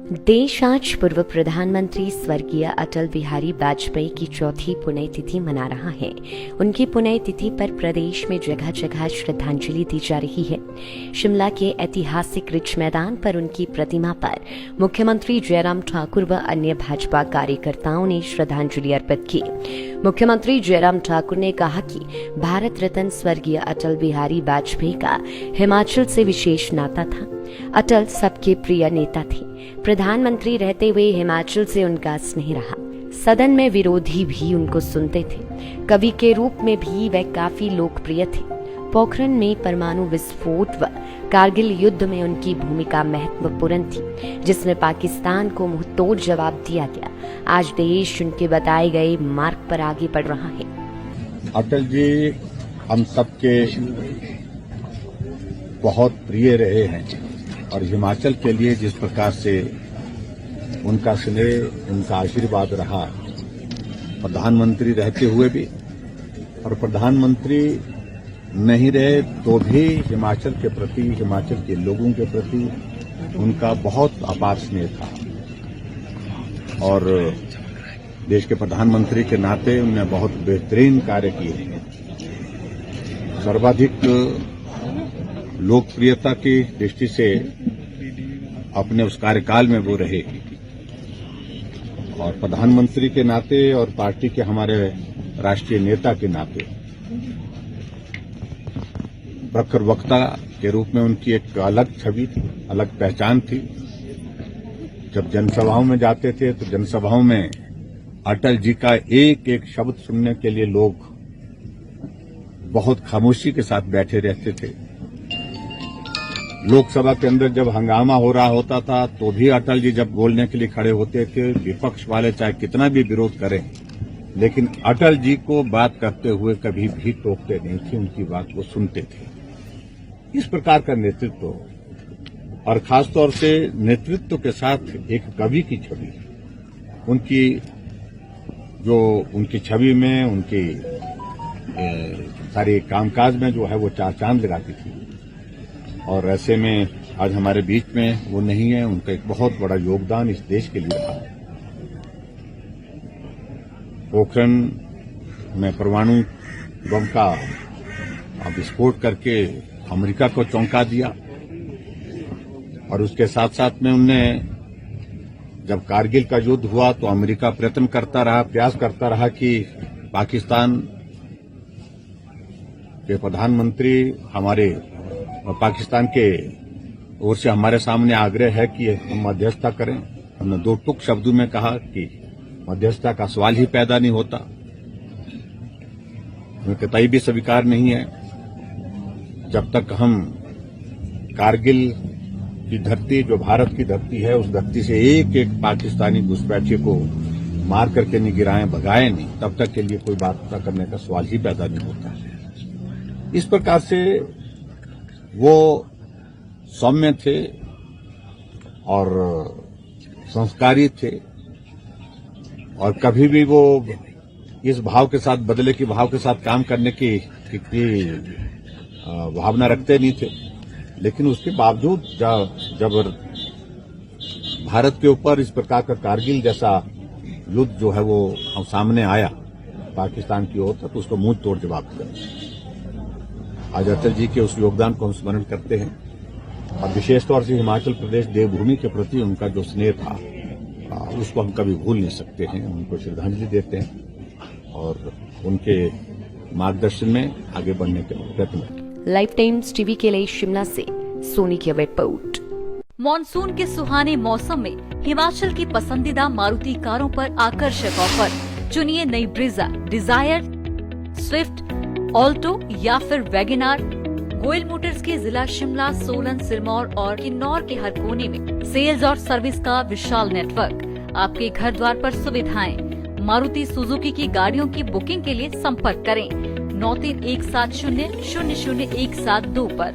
देश आज पूर्व प्रधानमंत्री स्वर्गीय अटल बिहारी वाजपेयी की चौथी पुण्यतिथि मना रहा है। उनकी पुण्यतिथि पर प्रदेश में जगह जगह श्रद्धांजलि दी जा रही है। शिमला के ऐतिहासिक रिज मैदान पर उनकी प्रतिमा पर मुख्यमंत्री जयराम ठाकुर व अन्य भाजपा कार्यकर्ताओं ने श्रद्धांजलि अर्पित की। मुख्यमंत्री जयराम ठाकुर ने कहा कि भारत रत्न स्वर्गीय अटल बिहारी वाजपेयी का हिमाचल से विशेष नाता था। अटल सबके प्रिय नेता थे। प्रधानमंत्री रहते हुए हिमाचल से उनका स्नेह रहा। सदन में विरोधी भी उनको सुनते थे। कवि के रूप में भी वे काफी लोकप्रिय थे। पोखरण में परमाणु विस्फोट व कारगिल युद्ध में उनकी भूमिका महत्वपूर्ण थी, जिसमें पाकिस्तान को मुंहतोड़ जवाब दिया गया। आज देश उनके बताए गए मार्ग पर आगे बढ़ रहा है। अटल जी हम सबके बहुत प्रिय रहे हैं और हिमाचल के लिए जिस प्रकार से उनका स्नेह, उनका आशीर्वाद रहा, प्रधानमंत्री रहते हुए भी और प्रधानमंत्री नहीं रहे तो भी हिमाचल के प्रति, हिमाचल के लोगों के प्रति उनका बहुत अपार स्नेह था। और देश के प्रधानमंत्री के नाते उन्होंने बहुत बेहतरीन कार्य किए। सर्वाधिक लोकप्रियता की दृष्टि से अपने उस कार्यकाल में वो रहे और प्रधानमंत्री के नाते और पार्टी के हमारे राष्ट्रीय नेता के नाते प्रखर वक्ता के रूप में उनकी एक अलग छवि थी, अलग पहचान थी। जब जनसभाओं में जाते थे तो जनसभाओं में अटल जी का एक एक शब्द सुनने के लिए लोग बहुत खामोशी के साथ बैठे रहते थे। लोकसभा के अंदर जब हंगामा हो रहा होता था तो भी अटल जी जब बोलने के लिए खड़े होते थे, विपक्ष वाले चाहे कितना भी विरोध करें, लेकिन अटल जी को बात करते हुए कभी भी टोकते नहीं थे, उनकी बात को सुनते थे। इस प्रकार का नेतृत्व और खासतौर से नेतृत्व के साथ एक कवि की छवि, उनकी छवि में, उनकी सारे कामकाज में जो है वो चार चांद लगाती थी। और ऐसे में आज हमारे बीच में वो नहीं है। उनका एक बहुत बड़ा योगदान इस देश के लिए रहा। पोखरण में परमाणु बम का विस्फोट करके अमेरिका को चौंका दिया और उसके साथ साथ में उनने जब कारगिल का युद्ध हुआ तो अमेरिका प्रयास करता रहा कि पाकिस्तान के प्रधानमंत्री हमारे पाकिस्तान के ओर से हमारे सामने आग्रह है कि हम मध्यस्थता करें। हमने दो टूक शब्दों में कहा कि मध्यस्थता का सवाल ही पैदा नहीं होता, हमें कतई भी स्वीकार नहीं है जब तक हम कारगिल की धरती, जो भारत की धरती है, उस धरती से एक एक पाकिस्तानी घुसपैठिए को मार करके नहीं गिराएं, भगाएं नहीं, तब तक के लिए कोई बात करने का सवाल ही पैदा नहीं होता। इस प्रकार से वो सौम्य थे और संस्कारी थे और कभी भी वो इस भाव के साथ, बदले के भाव के साथ काम करने की भावना रखते नहीं थे। लेकिन उसके बावजूद जब भारत के ऊपर इस प्रकार का कारगिल जैसा युद्ध जो है वो सामने आया पाकिस्तान की ओर, तो उसको मुंह तोड़ जवाब दिया। आज अटल जी के उस योगदान को हम स्मरण करते हैं और विशेष तौर से हिमाचल प्रदेश देवभूमि के प्रति उनका जो स्नेह था उसको हम कभी भूल नहीं सकते हैं। उनको श्रद्धांजलि देते हैं और उनके मार्गदर्शन में आगे बढ़ने के प्रयत्न। लाइफ टाइम्स टीवी के लिए शिमला से सोनी की रिपोर्ट। मॉनसून के सुहाने मौसम में हिमाचल की पसंदीदा मारुति कारों पर आकर्षक ऑफर। चुनिए नई ब्रीजा, डिजायर, स्विफ्ट, ऑल्टो या फिर वैगनार। गोयल मोटर्स के जिला शिमला, सोलन, सिरमौर और किन्नौर के हर कोने में सेल्स और सर्विस का विशाल नेटवर्क। आपके घर द्वार पर सुविधाएं। मारुति सुजुकी की गाड़ियों की बुकिंग के लिए संपर्क करें 9317000172 पर।